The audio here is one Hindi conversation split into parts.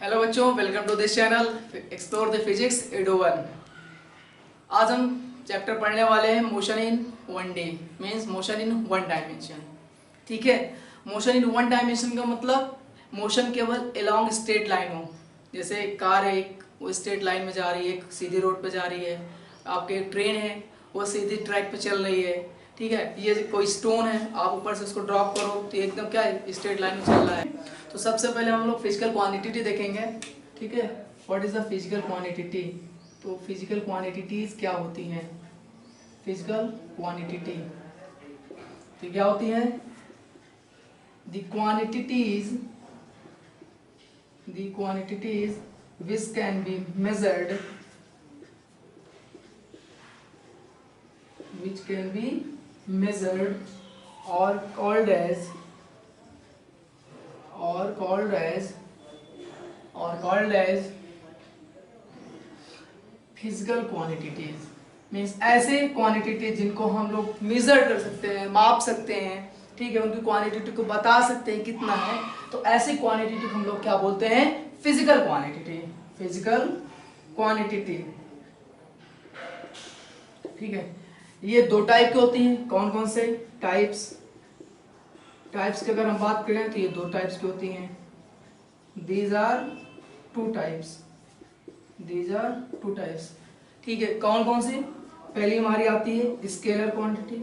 हेलो बच्चों, welcome to this channel explore the physics ado one. आज हम चैप्टर पढ़ने वाले हैं motion in one D, means motion in one dimension. ठीक है, मोशन इन वन डायमेंशन का मतलब मोशन केवल अलोंग स्ट्रेट लाइन हो। जैसे कार है, एक वो स्ट्रेट लाइन में जा रही है, एक सीधी रोड पे जा रही है। आपके एक ट्रेन है, वो सीधी ट्रैक पे चल रही है। ठीक है, ये कोई स्टोन है, आप ऊपर से उसको ड्रॉप करो तो ये एकदम क्या है, स्ट्रेट लाइन में चल रहा है। तो सबसे पहले हम लोग फिजिकल क्वांटिटी देखेंगे। ठीक है, what is the physical quantity. तो फिजिकल क्वांटिटीज क्या होती हैं। फिजिकल क्वांटिटी तो क्या होती है, the quantities which can be measured, which can be measured or called as physical quantities. Means ऐसे क्वांटिटी जिनको हम लोग मेजर कर सकते हैं, माप सकते हैं। ठीक है, उनकी क्वांटिटी को बता सकते हैं कितना है। तो ऐसी क्वांटिटी को हम लोग क्या बोलते हैं, फिजिकल क्वांटिटी। फिजिकल क्वांटिटी, ठीक है। ये दो टाइप की होती हैं। कौन कौन से टाइप्स की अगर हम बात करें तो ये दो टाइप्स की होती हैं। These are two types. ठीक है, कौन कौन सी। पहली हमारी आती है स्केलर क्वांटिटी।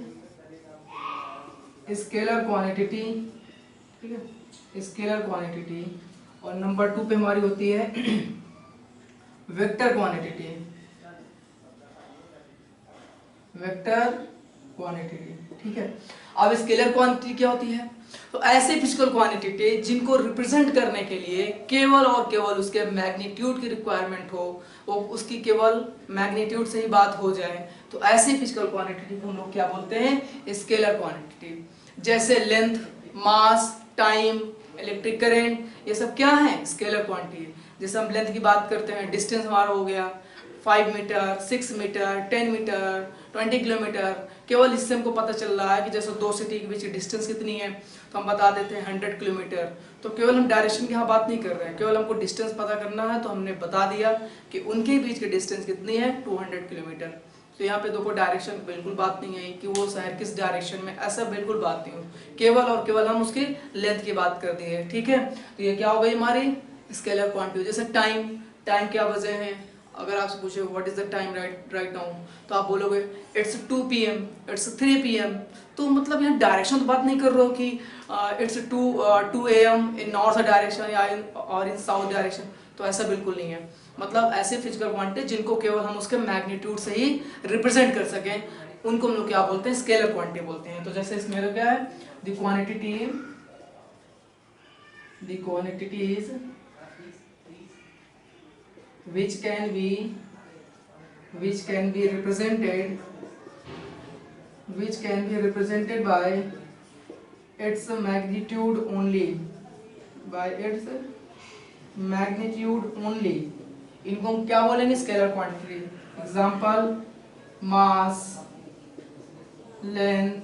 ठीक है, स्केलर क्वांटिटी। और नंबर 2 पे हमारी होती है वेक्टर क्वांटिटी। ठीक है। अब स्केलर क्वांटिटी क्या होती है, तो ऐसे फिजिकल क्वांटिटी जिनको रिप्रेजेंट करने के लिए केवल और केवल उसके मैग्नीट्यूड की रिक्वायरमेंट हो, वो उसकी केवल मैग्नीट्यूड से ही बात हो जाए, तो ऐसे फिजिकल क्वांटिटी को हम लोग क्या बोलते हैं, स्केलर क्वांटिटी। जैसे लेंथ, मास, टाइम, इलेक्ट्रिक करंट, ये सब क्या है, स्केलर क्वांटिटी। जैसे हम लेंथ की बात करते हैं, डिस्टेंस हमारा हो गया 5 मीटर, 6 मीटर, 10 मीटर, 20 किलोमीटर। केवल इससे हमको पता चल रहा है कि जैसे दो सिटी के बीच की डिस्टेंस कितनी है, तो हम बता देते हैं 100 किलोमीटर। तो केवल हम डायरेक्शन की यहाँ बात नहीं कर रहे हैं, केवल हमको डिस्टेंस पता करना है, तो हमने बता दिया कि उनके बीच की डिस्टेंस कितनी है, 200 किलोमीटर। तो यहाँ पे देखो डायरेक्शन बिल्कुल बात नहीं है कि वो शहर किस डायरेक्शन में, ऐसा बिल्कुल बात नहीं हो। केवल और केवल हम उसकी लेंथ की बात कर दी है। ठीक है, तो ये क्या हो गई हमारी स्केलर क्वांटिटी। जैसे टाइम क्या वजह है। अगर आपसे पूछे what is the time right now, तो आप बोलोगे इट्स 2 PM, इट्स 3 PM। तो मतलब यहाँ डायरेक्शन तो बात नहीं कर रहे हो कि it's 2 AM in north direction या इन साउथ डायरेक्शन। तो ऐसा बिल्कुल नहीं है। मतलब ऐसे फिजिकल क्वांटिटी जिनको केवल हम उसके मैग्नीट्यूड से ही रिप्रेजेंट कर सकें, उनको हम लोग क्या बोलते हैं, स्केलर क्वांटिटी बोलते हैं। तो जैसे इसमें क्या है, the quantity is which can be represented by its magnitude only। इनको हम क्या बोलेंगे, scalar quantity. Example mass, length,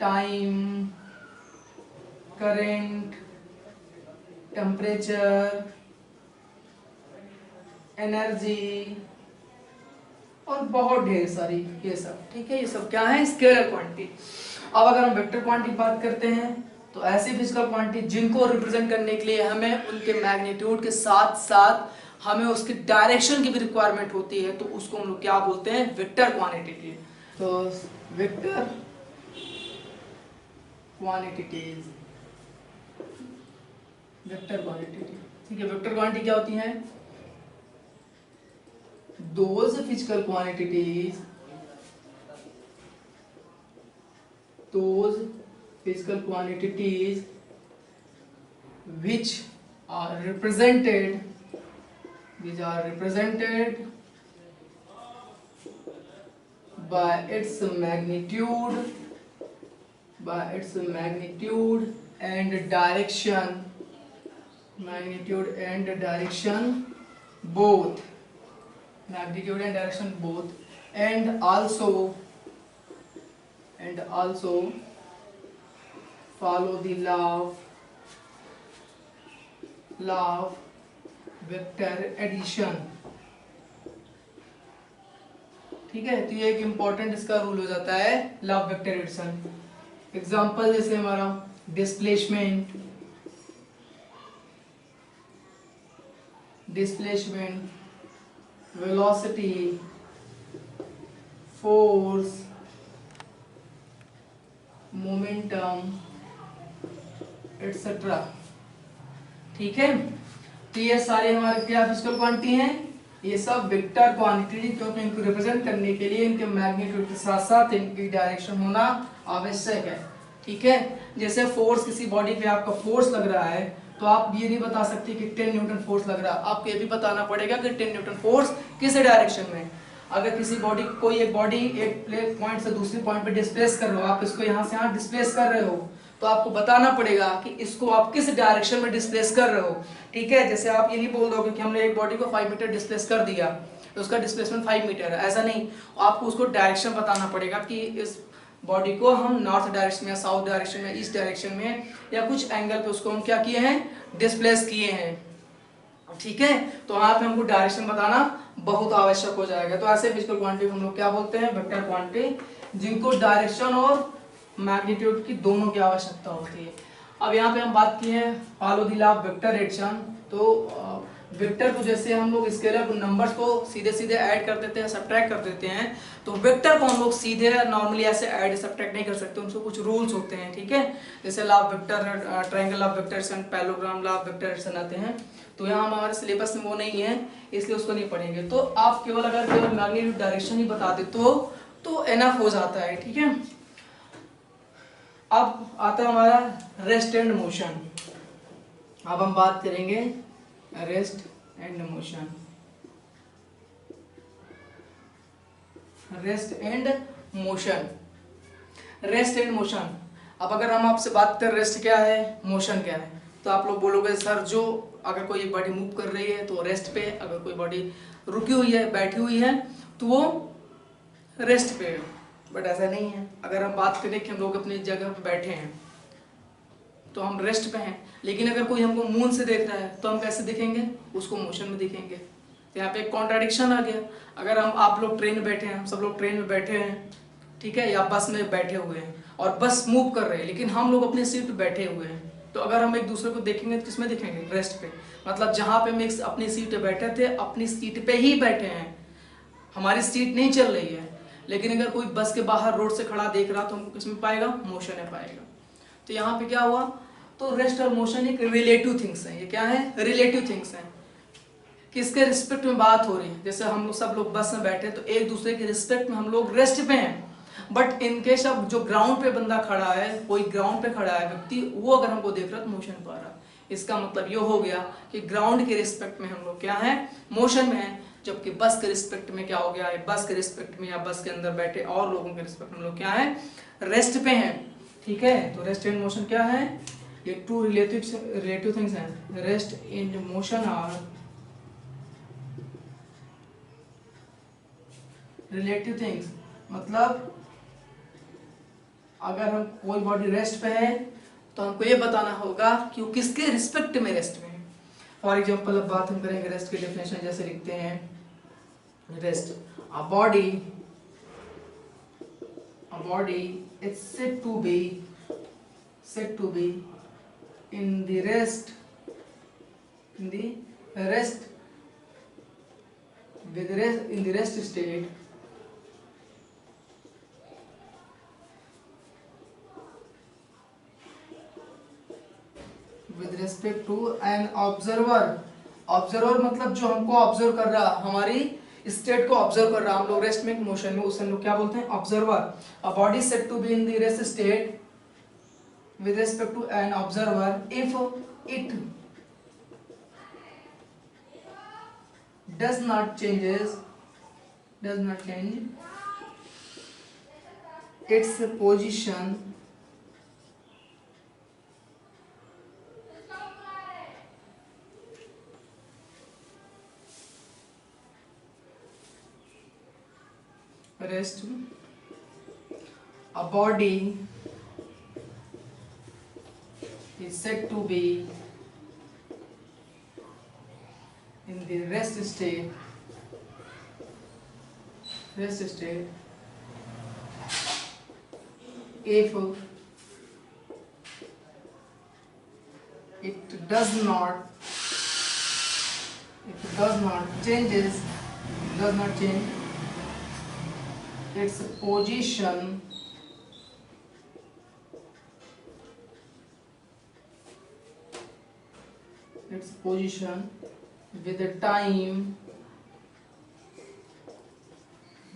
time, current, temperature, energy और बहुत ढेर सारी ये सब। ठीक है, ये सब क्या है, स्केलर क्वांटिटी। अब अगर हम वेक्टर क्वांटिटी की बात करते हैं, तो ऐसी फिजिकल क्वांटिटी जिनको रिप्रेजेंट करने के लिए हमें उनके मैग्नीट्यूड के साथ साथ हमें उसकी डायरेक्शन की भी रिक्वायरमेंट होती है, तो उसको हम लोग क्या बोलते हैं, वेक्टर क्वांटिटी। तो वेक्टर क्वांटिटीज, ठीक है। वेक्टर क्वांटिटी क्या होती है, those physical quantities which are represented by its magnitude and direction, both and also follow the law law of vector addition. ठीक है, तो ये एक इंपॉर्टेंट इसका रूल हो जाता है law of vector addition. Example जैसे हमारा displacement, velocity, force, momentum etcetera. ठीक है, तो ये सारे हमारे क्या फिजिकल क्वांटिटी हैं, ये सब वेक्टर क्वांटिटी, क्योंकि इनको रिप्रेजेंट करने के लिए इनके मैग्नीट्यूड के साथ साथ इनकी डायरेक्शन होना आवश्यक है। ठीक है, जैसे फोर्स, किसी बॉडी पे आपका फोर्स लग रहा है तो आप ये नहीं बता सकते कि 10 न्यूटन फोर्स लग रहा है, आपको ये भी बताना पड़ेगा कि 10 न्यूटन फोर्स किस डायरेक्शन में। अगर किसी बॉडी, कोई एक बॉडी एक पॉइंट से दूसरे पॉइंट पे डिस्प्लेस कर रहे हो, आप इसको यहाँ से यहाँ डिस्प्लेस कर रहे हो, तो आपको बताना पड़ेगा कि इसको आप किस डायरेक्शन में डिस्प्लेस कर रहे हो। ठीक है, जैसे आप ये नहीं बोल दोगे कि हमने एक बॉडी को 5 मीटर डिस्प्लेस कर दिया तो उसका डिस्प्लेसमेंट 5 मीटर है, ऐसा नहीं। आपको उसको डायरेक्शन बताना पड़ेगा कि इस बॉडी को हम नॉर्थ डायरेक्शन में, साउथ डायरेक्शन में, ईस्ट डायरेक्शन में या कुछ एंगल पे उसको हम क्या किए हैं, डिस्प्लेस किए हैं। ठीक है, तो वहां पे हमको डायरेक्शन बताना बहुत आवश्यक हो जाएगा। तो ऐसे फिजिकल क्वांटिटी हम लोग क्या बोलते हैं, वेक्टर क्वांटिटी, जिनको डायरेक्शन और मैग्नीट्यूड की दोनों की आवश्यकता होती है। अब यहाँ पे हम बात की है follow the law of vector addition. तो वेक्टर को जैसे हम लोग स्केलर नंबर्स को सीधे सीधे ऐड कर देते हैं, सब्ट्रैक्ट कर देते हैं, तो वेक्टर को हम लोग सीधे नॉर्मली ऐसे ऐड सब्ट्रैक्ट नहीं कर सकते, उनसे कुछ रूल्स होते हैं। ठीक है, जैसे law of vector, triangle law of vector addition, parallelogram law of vector addition आते हैं। तो यहाँ हमारे सिलेबस में वो नहीं है, इसलिए उसको नहीं पढ़ेंगे। तो आप केवल अगर केवल मैग्नीट्यूड डायरेक्शन ही बता दे तो एनफ हो जाता है। ठीक है, अब आता है हमारा रेस्ट एंड मोशन। अब हम बात करेंगे rest and motion. Rest and motion, rest and motion. अब अगर हम आपसे बात करें रेस्ट क्या है, मोशन क्या है, तो आप लोग बोलोगे सर जो अगर कोई बॉडी मूव कर रही है तो रेस्ट पे, अगर कोई बॉडी रुकी हुई है, बैठी हुई है तो वो रेस्ट पे है। बट ऐसा नहीं है। अगर हम बात करें कि हम लोग अपनी जगह पे बैठे हैं तो हम रेस्ट पे हैं, लेकिन अगर कोई हमको मून से देख रहा है तो हम कैसे दिखेंगे, उसको मोशन में दिखेंगे। तो यहाँ पे एक कॉन्ट्राडिक्शन आ गया। अगर हम, आप लोग ट्रेन में बैठे हैं, हम सब लोग ट्रेन में बैठे हैं, ठीक है, या बस में बैठे हुए हैं और बस मूव कर रहे हैं, लेकिन हम लोग अपनी सीट पे बैठे हुए हैं, तो अगर हम एक दूसरे को देखेंगे तो किसमें दिखेंगे, रेस्ट पे। मतलब जहाँ पे हम एक अपनी सीट पे बैठे थे, अपनी सीट पे ही बैठे हैं, हमारी सीट नहीं चल रही है। लेकिन अगर कोई बस के बाहर रोड से खड़ा देख रहा तो हमको किसमें पाएगा, मोशन में पाएगा। तो यहाँ पे क्या हुआ, तो रेस्ट और मोशन एक रिलेटिव थिंग्स हैं। ये क्या है, रिलेटिव थिंग्स हैं। किसके रिस्पेक्ट में बात हो रही है, जैसे हम लोग सब लोग बस में बैठे तो एक दूसरे के रिस्पेक्ट में हम लोग रेस्ट पे हैं। बट इनकेस अब जो ग्राउंड पे बंदा खड़ा है, कोई ग्राउंड पे खड़ा है व्यक्ति, वो अगर हमको देख रहा है तो मोशन पा रहा है। इसका मतलब ये हो गया कि ग्राउंड के रिस्पेक्ट में हम लोग क्या है, मोशन में है। जबकि बस के रिस्पेक्ट में क्या हो गया है, बस के रिस्पेक्ट में या बस के अंदर बैठे और लोगों के रिस्पेक्ट में हम लोग क्या है, रेस्ट पे हैं। ठीक है, तो रेस्ट एंड मोशन क्या है, ये टू रिलेटिव थिंग्स हैं। Rest and motion are relative things. मतलब अगर हम कोई बॉडी रेस्ट पे है तो हमको ये बताना होगा कि वो किसके रिस्पेक्ट में रेस्ट में है। फॉर एग्जांपल अब बात हम करेंगे रेस्ट की डेफिनेशन, जैसे लिखते हैं rest, a body is said to be in the rest state with respect to an observer मतलब जो हमको ऑब्जर्व कर रहा, हमारी स्टेट को ऑब्जर्व कर रहा। हम लोग रेस्ट में, मोशन में, उसे हम लोग क्या बोलते हैं, observer. A body said to be in the rest state with respect to an observer if it does not change its position rest. A body is said to be rest state if it does not change its position with the time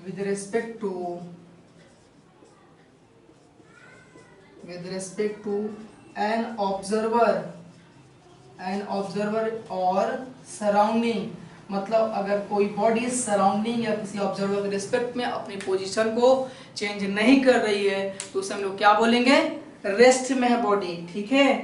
with respect to an observer और सराउंडिंग, मतलब अगर कोई बॉडी सराउंडिंग या किसी ऑब्जर्वर के रिस्पेक्ट में अपनी पोजीशन को चेंज नहीं कर रही है तो उसे हम लोग क्या बोलेंगे, रेस्ट में है बॉडी। ठीक है,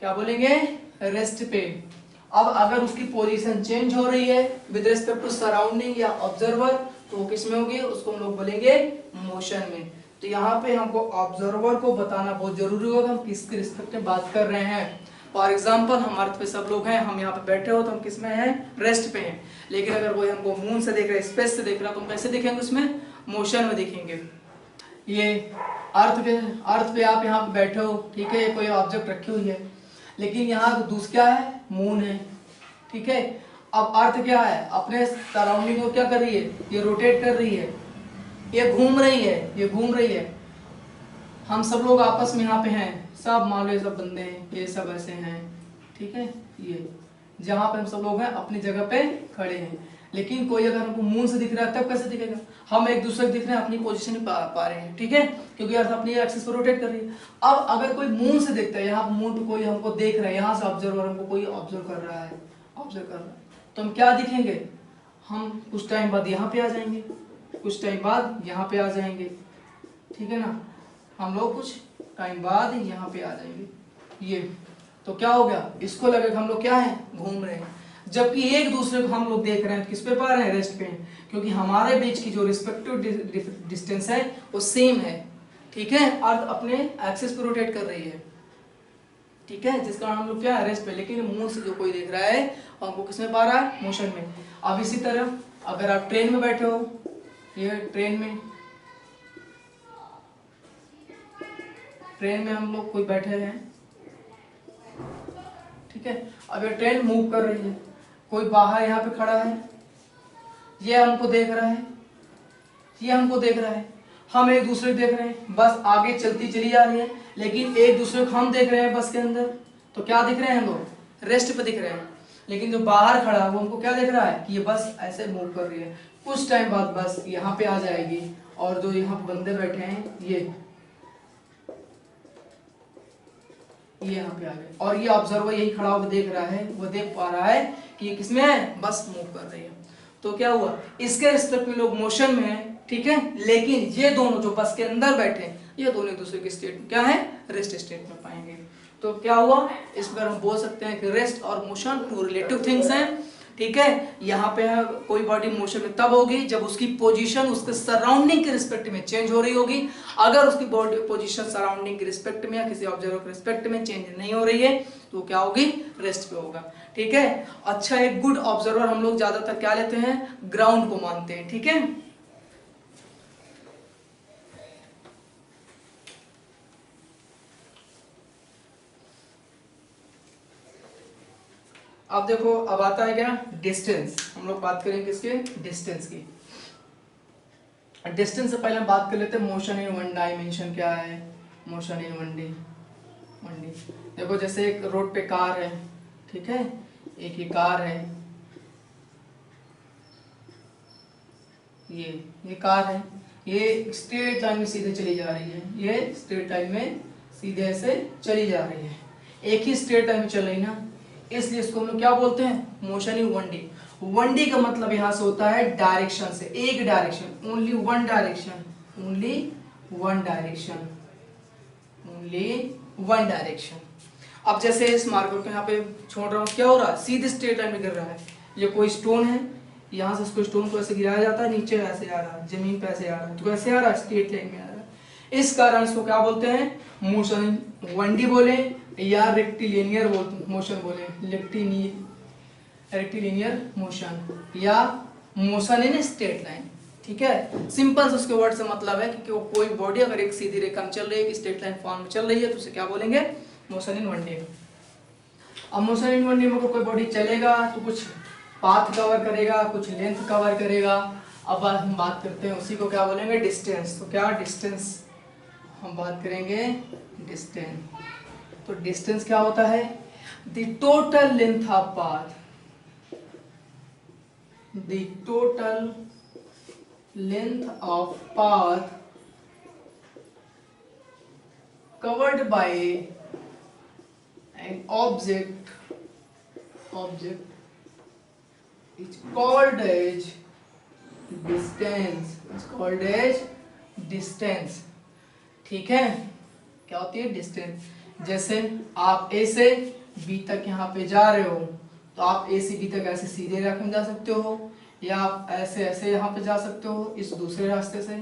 क्या बोलेंगे, रेस्ट पे। अब अगर उसकी पोजीशन चेंज हो रही है विद रिस्पेक्ट टू सराउंडिंग या ऑब्जर्वर तो वो किस में होगी, उसको हम लोग बोलेंगे मोशन में। तो यहाँ पे हमको ऑब्जर्वर को बताना बहुत जरूरी होगा हम किसके रिस्पेक्ट में बात कर रहे हैं। फॉर एग्जाम्पल हम अर्थ पे सब लोग हैं, हम यहाँ पे बैठे हो तो हम किस में हैं, रेस्ट पे हैं। लेकिन अगर कोई हमको मून से देख रहा है, स्पेस से देख रहा है, तो हम कैसे देखेंगे, उसमें मोशन में देखेंगे। ये अर्थ पे आप यहाँ पे बैठे हो, ठीक है, कोई ऑब्जेक्ट रखी हुई है, लेकिन यहाँ दूसरा क्या है, मून है। ठीक है, अब अर्थ क्या है, अपने सराउंडिंग को क्या कर रही है, ये रोटेट कर रही है, ये घूम रही है। हम सब लोग आपस में यहाँ पे हैं, सब मान लो ये सब बंदे हैं, ये सब ऐसे हैं। ठीक है, ये जहाँ पे हम सब लोग हैं अपनी जगह पे खड़े हैं। लेकिन कोई अगर हमको मून से दिख रहा है तब कैसे दिखेगा, हम एक दूसरे को दिख रहे हैं, अपनी पोजीशन नहीं पा रहे हैं। ठीक है, क्योंकि अर्थ अपनी एक्सिस पर रोटेट कर रही है। अब अगर कोई मून से देखता है, यहाँ मून पे कोई हमको देख रहा है, यहाँ से ऑब्जर्वर हमको कोई ऑब्जर्व कर रहा है, तो हम क्या दिखेंगे, हम कुछ टाइम बाद यहाँ पे आ जाएंगे, कुछ टाइम बाद यहाँ पे आ जाएंगे। ठीक है ना, हम लोग कुछ टाइम बाद यहाँ पे आ जाएंगे। ये तो क्या हो गया, इसको लगेगा हम लोग क्या है, घूम रहे हैं। जबकि एक दूसरे को हम लोग देख रहे हैं, किस पे पा रहे हैं, रेस्ट पे, क्योंकि हमारे बीच की जो रिस्पेक्टिव डिस्टेंस है वो सेम है। ठीक है, अर्थ अपने एक्सिस पे रोटेट कर रही है। ठीक है, जिस कारण हम लोग क्या है, रेस्ट पे। लेकिन मून से जो कोई देख रहा है हमको किस में पा रहा है, मोशन में। अब इसी तरह अगर आप ट्रेन में बैठे हो, ये ट्रेन में हम लोग कोई बैठे हैं। ठीक है, अब ये ट्रेन मूव कर रही है, कोई बाहर यहाँ पे खड़ा है, ये हमको देख रहा है, हम एक दूसरे को देख रहे हैं, बस आगे चलती चली जा रही है। लेकिन एक दूसरे को हम देख रहे हैं बस के अंदर, तो क्या दिख रहे हैं हम लोग, रेस्ट पे दिख रहे हैं। लेकिन जो बाहर खड़ा है वो हमको क्या देख रहा है कि ये बस ऐसे मूव कर रही है, कुछ टाइम बाद बस यहाँ पे आ जाएगी। और जो यहाँ पे बंदे बैठे हैं ये यहाँ पे आ गए, और ये ऑब्जर्वर यही खड़ा होकर देख रहा है, वो देख पा रहा है कि ये किसमें है, बस मूव कर रही है। तो क्या हुआ, इसके रिस्पेक्ट में लोग मोशन में है। ठीक है, लेकिन ये दोनों जो बस के अंदर बैठे हैं, ये दोनों एक दूसरे के स्टेट में क्या है, रेस्ट स्टेट में पाएंगे। तो क्या हुआ, इस प्रकार हम बोल सकते हैं कि रेस्ट और मोशन टू रिलेटिव थिंग्स हैं। ठीक है, यहाँ पे कोई बॉडी मोशन में तब होगी जब उसकी पोजीशन उसके सराउंडिंग के रिस्पेक्ट में चेंज हो रही होगी। अगर उसकी बॉडी पोजीशन सराउंडिंग के रिस्पेक्ट में या किसी ऑब्जर्वर के रिस्पेक्ट में चेंज नहीं हो रही है तो क्या होगी, रेस्ट पे होगा। ठीक है, अच्छा, एक गुड ऑब्जर्वर हम लोग ज्यादातर क्या लेते हैं, ग्राउंड को मानते हैं। ठीक है, अब देखो, अब आता है क्या, डिस्टेंस। हम लोग बात करेंगे किसके, डिस्टेंस की। डिस्टेंस से पहले हम बात कर लेते हैं मोशन इन वन डायमेंशन क्या है, मोशन इन वन डी। देखो जैसे एक रोड पे कार है, ठीक है, एक ही कार है, ये कार है, ये स्ट्रेट लाइन में सीधे चली जा रही है, ये स्ट्रेट लाइन में सीधे ऐसे चली जा रही है, एक ही स्ट्रेट लाइन में चल रही ना, इसलिए इसको हम लोग क्या बोलते हैं, motion in one D. One D का मतलब यहाँ से होता है डायरेक्शन से, एक direction, only one direction, only one direction, only one direction. अब जैसे इस मार्कर को यहाँ पे छोड़ रहा हूँ, क्या हो रहा है, सीधे स्ट्रेट लाइन में गिर रहा है। ये कोई स्टोन है, यहाँ से इसको स्टोन को ऐसे गिराया जाता है, नीचे ऐसे आ रहा है, जमीन पे ऐसे आ रहा है, तो कैसे आ रहा है, स्ट्रेट लाइन में आ रहा है। इस कारण इसको क्या बोलते हैं, मोशन इन वन डी बोले या रेक्टिलिनियर मोशन बोले, रेक्टिलिनियर मोशन या मोशन इन स्ट्रेट लाइन। ठीक है, सिंपल से उसके वर्ड से मतलब है कि कोई बॉडी अगर एक सीधी रेखा में चल रही है, एक स्ट्रेट लाइन फॉर्म में चल रही है, तो उसे क्या बोलेंगे, मोशन इन वन डे। अब मोशन इन वन डे में कोई बॉडी चलेगा तो कुछ पाथ कवर करेगा, कुछ लेंथ कवर करेगा। अब हम बात करते हैं उसी को क्या बोलेंगे, डिस्टेंस। तो क्या डिस्टेंस हम बात करेंगे, डिस्टेंस। तो डिस्टेंस क्या होता है, the total length of path, the total length of path covered by an object is called as distance, is called as distance। ठीक है, क्या होती है डिस्टेंस। जैसे आप A से B तक यहाँ पे जा रहे हो, तो आप A से B तक ऐसे सीधे रास्ते में जा सकते हो, या आप ऐसे ऐसे यहाँ पे जा सकते हो इस दूसरे रास्ते से,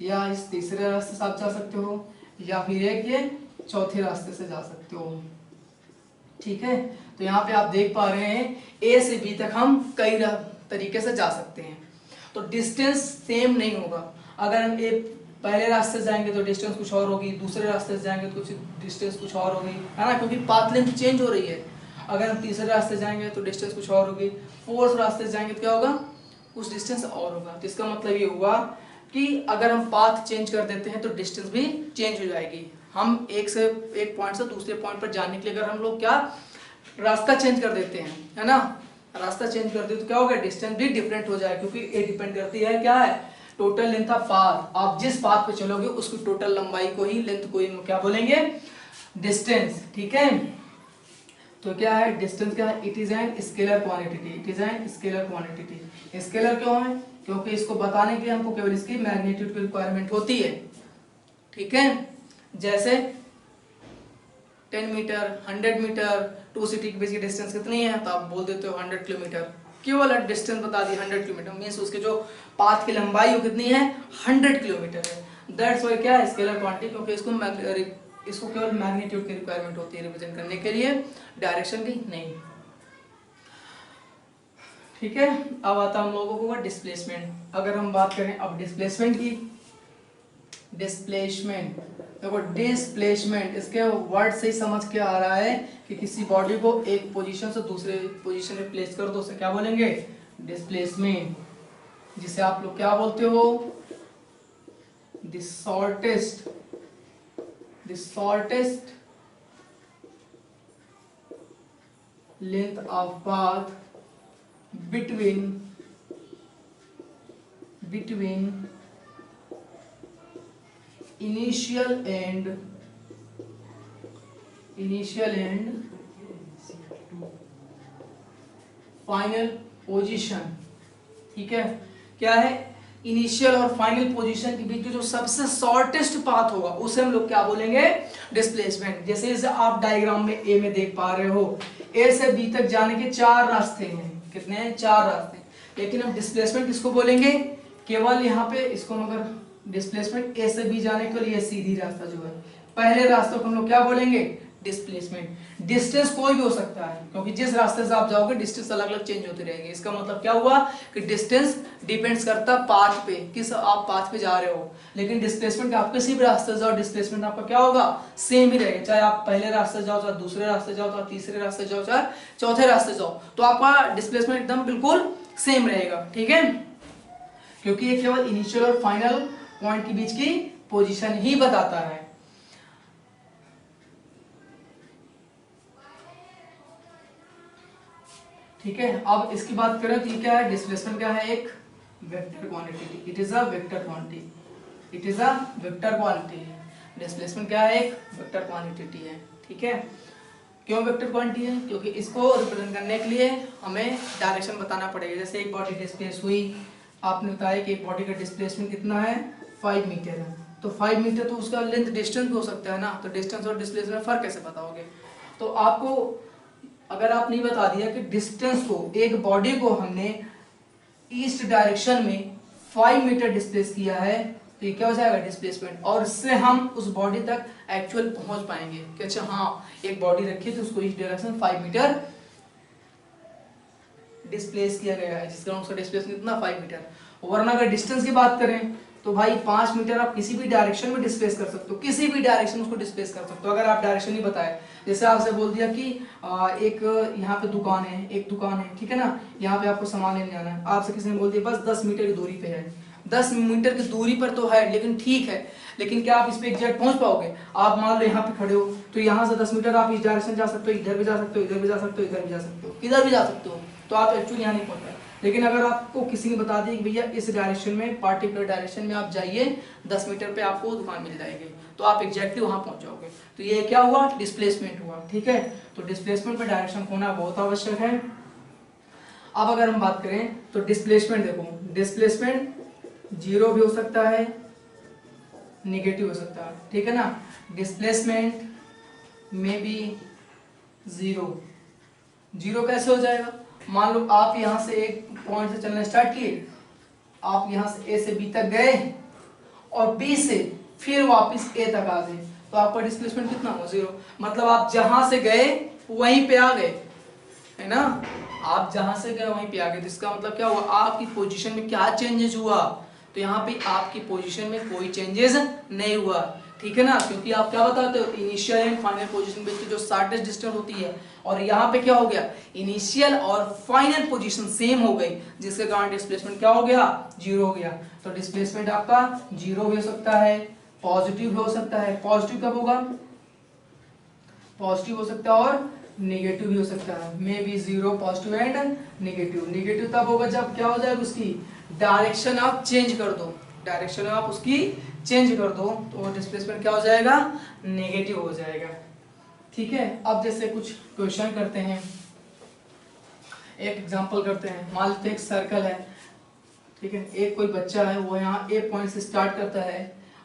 या इस तीसरे रास्ते से आप जा सकते हो, या फिर एक ये चौथे रास्ते से जा सकते हो। ठीक है, तो यहाँ पे आप देख पा रहे हैं ए से बी तक हम कई तरीके से जा सकते हैं। तो डिस्टेंस सेम नहीं होगा। अगर हम पहले रास्ते से जाएंगे तो डिस्टेंस कुछ और होगी, दूसरे रास्ते से जाएंगे तो कुछ डिस्टेंस कुछ और होगी, है ना, क्योंकि पाथ लेंथ चेंज हो रही है। अगर हम तीसरे रास्ते से जाएंगे तो डिस्टेंस कुछ और होगी, फोर्थ रास्ते से जाएंगे तो क्या होगा, कुछ डिस्टेंस और होगा। तो इसका मतलब ये हुआ कि अगर हम पाथ चेंज कर देते हैं तो डिस्टेंस भी चेंज हो जाएगी। हम एक पॉइंट से दूसरे पॉइंट पर जाने के लिए अगर हम लोग क्या रास्ता चेंज कर देते हैं, है ना, रास्ता चेंज कर दे तो क्या होगा, डिस्टेंस भी डिफरेंट हो जाए, क्योंकि ये डिपेंड करती है क्या है, टोटल लेंथ ऑफ पाथ। आप जिस पाथ पे चलोगे उसकी टोटल लंबाई को ही, लेंथ को ही क्या बोलेंगे, डिस्टेंस। ठीक है, तो क्या है डिस्टेंस, क्या है, it is an scalar quantity, it is an scalar quantity. Scalar क्यों है, क्योंकि इसको बताने के लिए हमको केवल इसकी मैग्नीट्यूड की रिक्वायरमेंट होती है। ठीक है, जैसे 10 मीटर, 100 मीटर, 2 सिटी के बीच की डिस्टेंस कितनी है, तो आप बोल देते हो 100 किलोमीटर, केवल डिस्टेंस बता दी 100 किलोमीटर, मीन्स उसके जो पाथ की लंबाई वो कितनी है, 100 किलोमीटर है। दैट्स व्हाई क्या है स्केलर क्वांटिटी, क्योंकि इसको केवल मैग्नीट्यूड की रिक्वायरमेंट होती है रिप्रेजेंट करने के लिए, डायरेक्शन की नहीं। ठीक है, अब आता हम लोगों को डिस्प्लेसमेंट। अगर हम बात करें अब डिस्प्लेसमेंट की, डिस्प्लेसमेंट देखो, डिस्प्लेसमेंट इसके वर्ड से ही समझ के आ रहा है कि किसी बॉडी को एक पोजीशन से दूसरे पोजीशन में प्लेस कर दो, उसे क्या बोलेंगे, डिस्प्लेसमेंट। जिसे आप लोग क्या बोलते हो, the shortest length of path between initial and final position. ठीक है, क्या है, इनिशियल और फाइनल पोजीशन के बीच जो सबसे शॉर्टेस्ट पाथ होगा उसे हम लोग क्या बोलेंगे, डिस्प्लेसमेंट। जैसे आप डायग्राम में ए में देख पा रहे हो, ए से बी तक जाने के 4 रास्ते हैं, कितने हैं, 4 रास्ते, लेकिन हम डिस्प्लेसमेंट किसको बोलेंगे, केवल यहाँ पे इसको अगर डिस्प्लेसमेंट ए से बी जाने के लिए सीधी रास्ता जो है, पहले रास्ते को हम लोग क्या बोलेंगे, डिस्प्लेसमेंट। डिस्टेंस कोई भी हो सकता है, क्योंकि जिस रास्ते से आप जाओगे डिस्टेंस अलग अलग चेंज होती रहेगी। इसका मतलब क्या हुआ कि डिस्टेंस डिपेंड्स करता पाथ पे, किस आप पाथ पे जा रहे हो, लेकिन डिस्प्लेसमेंट आप किसी भी रास्ते से जाओ, डिस्प्लेसमेंट आपका क्या होगा, सेम ही रहेगा। चाहे आप पहले रास्ते से जाओ, चाहे दूसरे रास्ते जाओ, चाहे तीसरे रास्ते जाओ, चाहे चौथे रास्ते जाओ, तो आपका डिस्प्लेसमेंट एकदम बिल्कुल सेम रहेगा। ठीक है, क्योंकि ये केवल इनिशियल और फाइनल पॉइंट के बीच की पोजीशन ही बताता है। ठीक है, अब इसकी बात करें तो ये क्या है, डिस्प्लेसमेंट क्या है, एक vector quantity, it is a vector quantity, it is a vector quantity. Displacement क्या है, एक वेक्टर क्वांटिटी है। ठीक है, क्यों वेक्टर क्वांटिटी है, क्योंकि इसको रिप्रेजेंट करने के लिए हमें डायरेक्शन बताना पड़ेगा। जैसे एक बॉडी डिस्प्लेस हुई, आपने बताया कि एक बॉडी का डिस्प्लेसमेंट कितना है, 5 मीटर है, तो 5 मीटर तो उसका लेंथ डिस्टेंस भी हो सकता है ना, तो डिस्टेंस और डिस्प्लेसमेंट में फर्क कैसे बताओगे। तो आपको अगर आप नहीं बता दिया कि डिस्टेंस को, एक बॉडी को हमने ईस्ट डायरेक्शन में 5 मीटर डिस्प्लेस किया है, तो ये क्या हो जाएगा, डिस्प्लेसमेंट। और इससे हम उस बॉडी तक एक्चुअल पहुंच पाएंगे कि अच्छा हाँ एक बॉडी रखी तो उसको ईस्ट डायरेक्शन 5 मीटर डिस्प्लेस किया गया है, जिसका उसका डिस्प्लेसमेंट कितना 5 मीटर। वरना अगर डिस्टेंस की बात करें तो भाई 5 मीटर आप किसी भी डायरेक्शन में डिस्प्लेस कर सकते हो, किसी भी डायरेक्शन में उसको डिस्प्लेस कर सकते हो अगर आप डायरेक्शन नहीं बताए। जैसे आपसे बोल दिया कि एक यहाँ पे दुकान है, एक दुकान है, ठीक है ना, यहाँ पे आपको सामान लेने जाना है, आपसे किसी ने बोल दिया बस 10 मीटर की दूरी पे है। 10 मीटर की दूरी पर तो है, लेकिन ठीक है, लेकिन क्या आप इस पे एग्जैक्ट पहुंच पाओगे? आप मान लो यहाँ पे खड़े हो तो यहाँ से 10 मीटर आप इस डायरेक्शन जा सकते हो, इधर भी जा सकते हो, इधर भी जा सकते हो, इधर भी जा सकते हो, किधर भी जा सकते हो, तो आप एक्चुअली यहाँ नहीं पहुंच पाए। लेकिन अगर आपको किसी ने बता दिया कि भैया इस डायरेक्शन में, पार्टिकुलर डायरेक्शन में आप जाइए, 10 मीटर पे आपको दुकान मिल जाएगी, तो आप एग्जैक्टली वहां पहुंच जाओगे। तो ये क्या हुआ? डिस्प्लेसमेंट हुआ, ठीक है। तो डिस्प्लेसमेंट में डायरेक्शन होना बहुत आवश्यक है। अब अगर हम बात करें तो डिस्प्लेसमेंट, देखो डिस्प्लेसमेंट 0 भी हो सकता है, नेगेटिव हो सकता है, ठीक है ना। डिस्प्लेसमेंट में भी 0 कैसे हो जाएगा? मान लो आप यहां से एक पॉइंट से चलना स्टार्ट किए, आप यहां से ए से बी तक गए और बी से फिर वापस ए तक आ गए, तो आपका डिस्प्लेसमेंट कितना हुआ? 0। मतलब आप जहां से गए वहीं पे आ गए, है ना, आप जहां से गए वहीं पे आ गए। तो इसका मतलब क्या हुआ? आपकी पोजीशन में क्या चेंजेस हुआ? तो यहाँ पे आपकी पोजीशन में कोई चेंजेस नहीं हुआ, ठीक है ना, क्योंकि आप क्या बताते हो, इनिशियल एंड फाइनल पोजीशन बीच की जो शॉर्टेस्ट डिस्टेंस होती है, और यहाँ पे क्या हो गया, इनिशियल और फाइनल पोजीशन सेम हो गई, जिसके कारण डिस्प्लेसमेंट क्या हो गया? 0 हो गया। तो डिस्प्लेसमेंट आपका 0 भी हो सकता है, पॉजिटिव हो सकता है। पॉजिटिव कब होगा? पॉजिटिव हो सकता है और नेगेटिव भी हो सकता है। May be 0 positive and negative. Negative तब होगा जब क्या हो जाएगा, उसकी डायरेक्शन आप चेंज कर दो, डायरेक्शन आप उसकी चेंज कर दो, तो डिस्प्लेसमेंट क्या हो जाएगा? नेगेटिव हो जाएगा, ठीक है। अब जैसे कुछ क्वेश्चन करते हैं, एक एग्जांपल करते हैं। मान लेते हैं एक सर्कल है, ठीक है, एक कोई बच्चा है, वो यहाँ ए पॉइंट से स्टार्ट करता है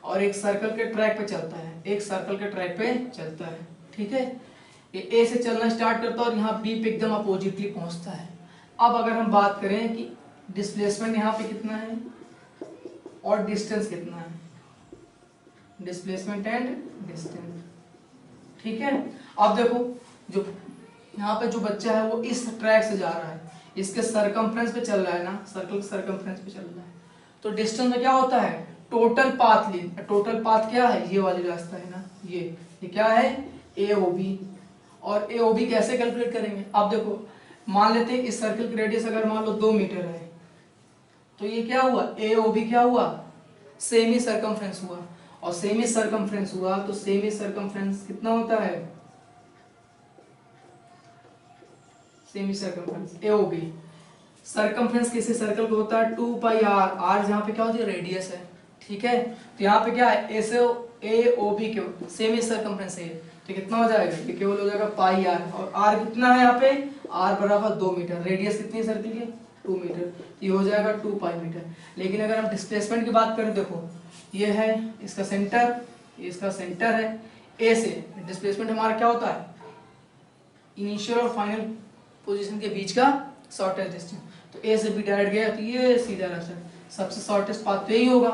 और एक सर्कल के ट्रैक पे चलता है, एक सर्कल के ट्रैक पे चलता है, ठीक है। ये ए से चलना स्टार्ट करता है और यहाँ बी पे एकदम अपोजिटली पहुंचता है। अब अगर हम बात करें कि डिस्प्लेसमेंट यहाँ पे कितना है और डिस्टेंस कितना है, डिस्प्लेसमेंट एंड डिस्टेंस, ठीक है। अब देखो जो यहाँ पे जो बच्चा है वो इस ट्रैक से जा रहा है, इसके सरकमफ्रेंस पे चल रहा है ना, सर्कल के सरकमफ्रेंस पे चल रहा है, तो डिस्टेंस में क्या होता है? Total path length. Total path क्या है? ये वाली रास्ता है ना, ये क्या है? AOB। और AOB कैसे कैलकुलेट करेंगे? आप देखो, मान लेते हैं इस सर्कल की रेडियस अगर मान लो 2 मीटर है, तो ये क्या हुआ? AOB क्या हुआ? सेमी सरकमफ्रेंस हुआ, और सेमी सरकमफ्रेंस हुआ तो सेमी सरकमफ्रेंस कितना होता है? Semi circumference AOB। सरकमफ्रेंस किसी सर्कल को होता है 2 पाई r, r जहाँ पे क्या होती है? रेडियस है, ठीक है। तो यहाँ पे क्या है? AOB के सेमी सरकमफ्रेंस है, तो कितना हो जाएगा? ये केवल हो जाएगा पाई r, और r कितना है यहाँ पे? r बराबर 2 मीटर। रेडियस कितनी है सर्कल की? 2 मीटर, ये हो जाएगा 2 पाई मीटर। लेकिन अगर हम डिस्प्लेसमेंट की बात करें, देखो ये है इसका सेंटर, ये इसका सेंटर है, ए से डिस्प्लेसमेंट हमारा क्या होता है? इनिशियल और फाइनल पोजीशन के बीच का शॉर्टेस्ट डिस्टेंस। तो ए से बी डायरेक्ट गया तो ये सीधा रास्ता, सबसे शॉर्टेस्ट पाथ तो यही होगा।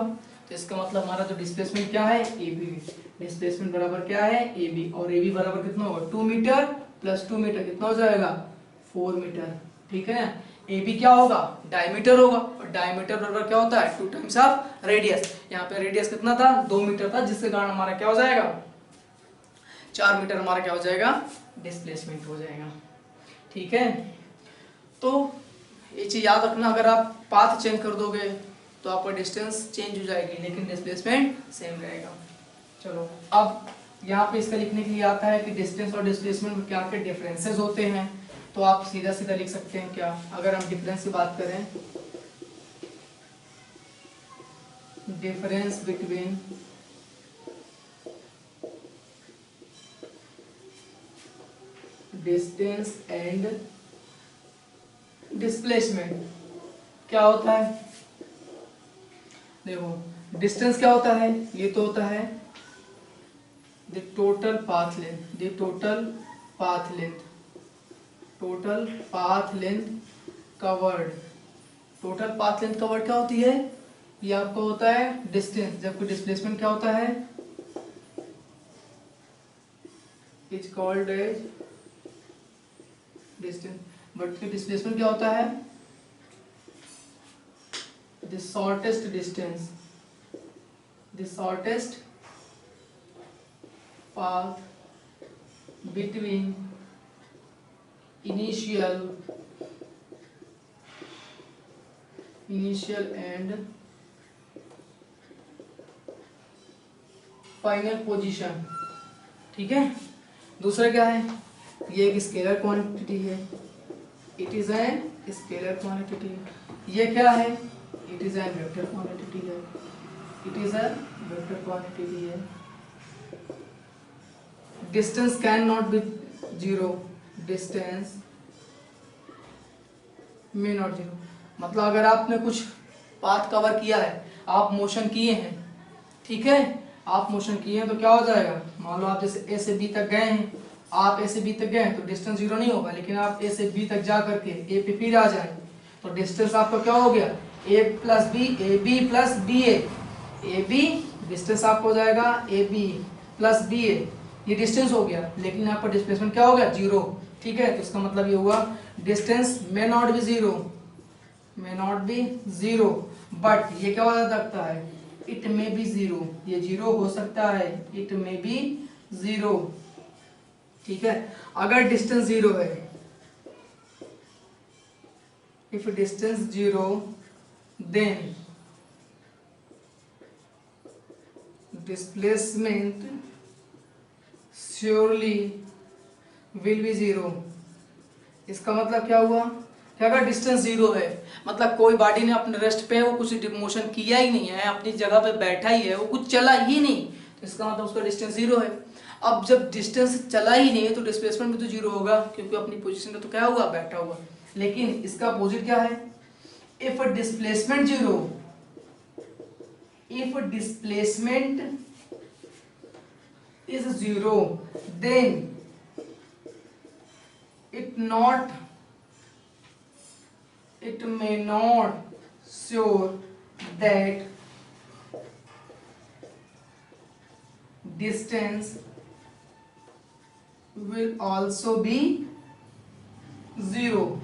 तो इसका मतलब हमारा जो डिस्प्लेसमेंट क्या है? AB। डिस्प्लेसमेंट बराबर क्या है? AB। और AB बराबर कितना होगा? 2 मीटर प्लस 2 मीटर कितना हो जाएगा? 4 मीटर, ठीक है ना। AB क्या होगा? डायमीटर होगा, और डायमीटर बराबर क्या होता है? 2 टाइम्स ऑफ रेडियस। यहाँ पे रेडियस कितना था? 2 मीटर था, जिसके कारण हमारा क्या हो जाएगा? 4 मीटर हमारा क्या हो जाएगा? डिस्प्लेसमेंट हो जाएगा, ठीक है। तो ये चीज याद रखना, अगर आप पाथ चेंज कर दोगे तो आपका डिस्टेंस चेंज हो जाएगी, लेकिन डिस्प्लेसमेंट सेम रहेगा। चलो अब यहाँ पे इसका लिखने के लिए आता है कि डिस्टेंस और डिस्प्लेसमेंट में क्या क्या डिफरेंसेस होते हैं। तो आप सीधा सीधा लिख सकते हैं क्या, अगर हम डिफरेंस की बात करें, difference between distance and displacement क्या होता है? देखो डिस्टेंस क्या होता है? ये तो होता है the total path length, the total path length, total path length covered. Total path length covered क्या होती है? ये आपको होता है डिस्टेंस, जबकि डिस्प्लेसमेंट क्या होता है? Is called as distance. Vertical displacement क्या होता है? The shortest distance, the shortest path between initial and final position. ठीक है, दूसरा क्या है? ये एक स्केलर क्वांटिटी है, it is an scalar quantity. ये क्या है? It is an vector quantity है, it is a vector quantity है। Distance can not be zero, distance may not zero. मतलब अगर आपने कुछ पाथ कवर किया है, आप मोशन किए हैं, ठीक है, आप मोशन किए हैं तो क्या हो जाएगा? मान लो आप जैसे ए से बी तक गए हैं, आप ए से बी तक गए हैं तो डिस्टेंस जीरो नहीं होगा, लेकिन आप ए से बी तक जा करके ए पे फिर आ जाए तो डिस्टेंस आपका क्या हो गया? A plus B, A B plus B A B, distance आपको हो जाएगा A B plus B A, ये डिस्टेंस हो गया, लेकिन आपका डिस्प्लेसमेंट क्या हो गया? जीरो। ठीक है, तो इसका मतलब ये हुआ distance may not be zero, may not be zero, but ये क्या हो सकता है? इट मे बी जीरो, ये जीरो हो सकता है, इट मे बी जीरो। ठीक है, अगर डिस्टेंस जीरो है, if distance zero then displacement surely will be zero. इसका मतलब क्या हुआ कि अगर डिस्टेंस जीरो है, मतलब कोई बॉडी ने अपने रेस्ट पे वो कुछ मोशन किया ही नहीं है, अपनी जगह पे बैठा ही है, वो कुछ चला ही नहीं, तो इसका मतलब उसका डिस्टेंस जीरो है। अब जब डिस्टेंस चला ही नहीं है तो डिस्प्लेसमेंट भी तो जीरो होगा, क्योंकि अपनी पोजीशन में तो क्या हुआ? बैठा हुआ। लेकिन इसका अपोजिट क्या है? If displacement zero, if displacement is zero, then it may not sure that distance will also be zero।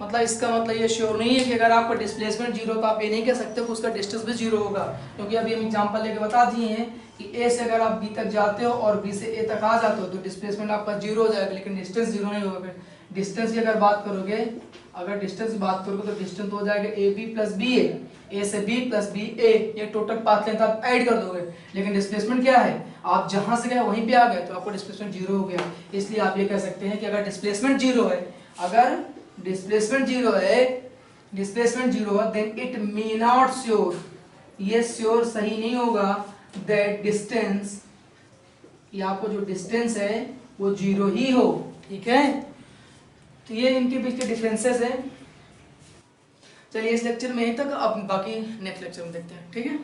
मतलब इसका मतलब ये श्योर नहीं है कि अगर आपका डिस्प्लेसमेंट जीरो तो आप ये नहीं कह सकते कि उसका डिस्टेंस भी जीरो होगा, क्योंकि अभी हम एग्जांपल लेके बता दिए हैं कि ए से अगर आप बी तक जाते हो और बी से ए तक आ जाते हो तो डिस्प्लेसमेंट आपका जीरो हो जाएगा, लेकिन डिस्टेंस जीरो नहीं होगा। डिस्टेंस की अगर बात करोगे, अगर डिस्टेंस की बात करोगे तो डिस्टेंस हो जाएगा ए बी प्लस बी ए से बी प्लस बी ए, ये टोटल पाथ लेंथ आप ऐड कर दोगे। लेकिन डिस्प्लेसमेंट क्या है? आप जहां से गए वहीं पे आ गए तो आपको डिस्प्लेसमेंट जीरो हो गया। इसलिए आप ये कह सकते हैं कि अगर डिस्प्लेसमेंट जीरो है, अगर डिस्प्लेसमेंट जीरो है, डिस्प्लेसमेंट जीरो है, then it may not sure, ये श्योर सही नहीं होगा दैट डिस्टेंस, कि आपको जो डिस्टेंस है वो जीरो ही हो। ठीक है, तो ये इनके बीच के डिफरेंसेस है। चलिए इस लेक्चर में यहीं तक, अब बाकी नेक्स्ट लेक्चर में देखते हैं। ठीक है।